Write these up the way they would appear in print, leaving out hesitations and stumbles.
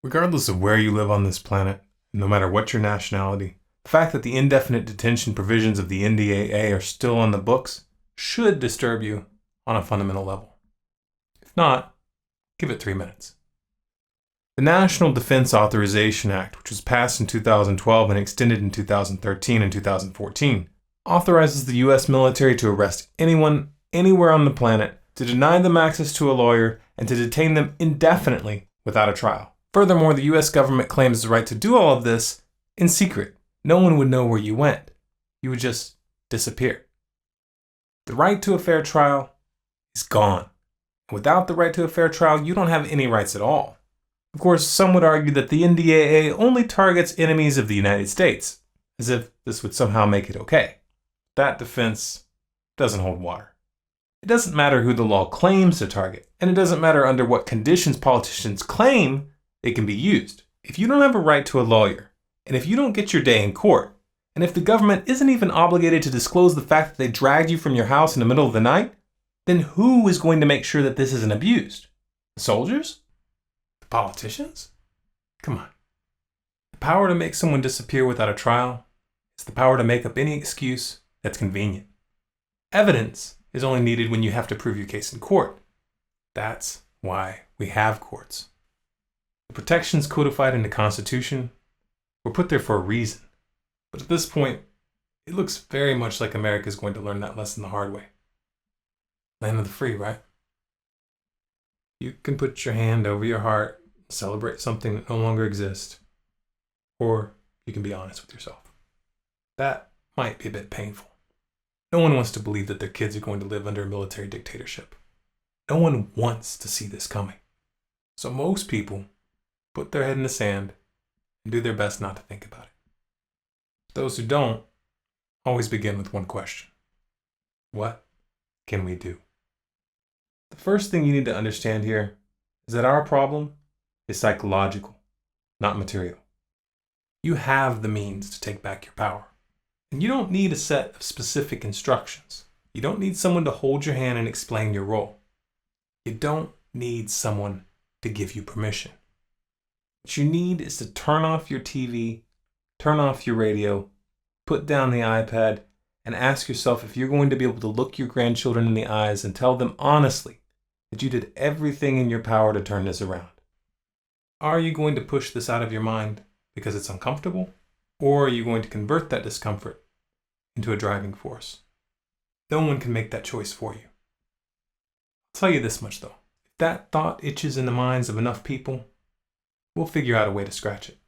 Regardless of where you live on this planet, no matter what your nationality, the fact that the indefinite detention provisions of the NDAA are still on the books should disturb you on a fundamental level. If not, give it 3 minutes. The National Defense Authorization Act, which was passed in 2012 and extended in 2013 and 2014, authorizes the U.S. military to arrest anyone, anywhere on the planet, to deny them access to a lawyer, and to detain them indefinitely without a trial. Furthermore, the U.S. government claims the right to do all of this in secret. No one would know where you went. You would just disappear. The right to a fair trial is gone. Without the right to a fair trial, you don't have any rights at all. Of course, some would argue that the NDAA only targets enemies of the United States, as if this would somehow make it okay. That defense doesn't hold water. It doesn't matter who the law claims to target, and it doesn't matter under what conditions politicians claim it can be used. If you don't have a right to a lawyer, and if you don't get your day in court, and if the government isn't even obligated to disclose the fact that they dragged you from your house in the middle of the night, then who is going to make sure that this isn't abused? The soldiers? The politicians? Come on. The power to make someone disappear without a trial is the power to make up any excuse that's convenient. Evidence is only needed when you have to prove your case in court. That's why we have courts. The protections codified in the Constitution were put there for a reason. But at this point, it looks very much like America is going to learn that lesson the hard way. Land of the free, right? You can put your hand over your heart, celebrate something that no longer exists, or you can be honest with yourself. That might be a bit painful. No one wants to believe that their kids are going to live under a military dictatorship. No one wants to see this coming. So most people put their head in the sand and do their best not to think about it. Those who don't always begin with one question. What can we do? The first thing you need to understand here is that our problem is psychological, not material. You have the means to take back your power. And you don't need a set of specific instructions. You don't need someone to hold your hand and explain your role. You don't need someone to give you permission. What you need is to turn off your TV, turn off your radio, put down the iPad, and ask yourself if you're going to be able to look your grandchildren in the eyes and tell them honestly that you did everything in your power to turn this around. Are you going to push this out of your mind because it's uncomfortable? Or are you going to convert that discomfort into a driving force? No one can make that choice for you. I'll tell you this much though. If that thought itches in the minds of enough people, we'll figure out a way to scratch it.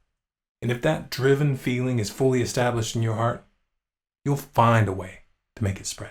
And if that driven feeling is fully established in your heart, you'll find a way to make it spread.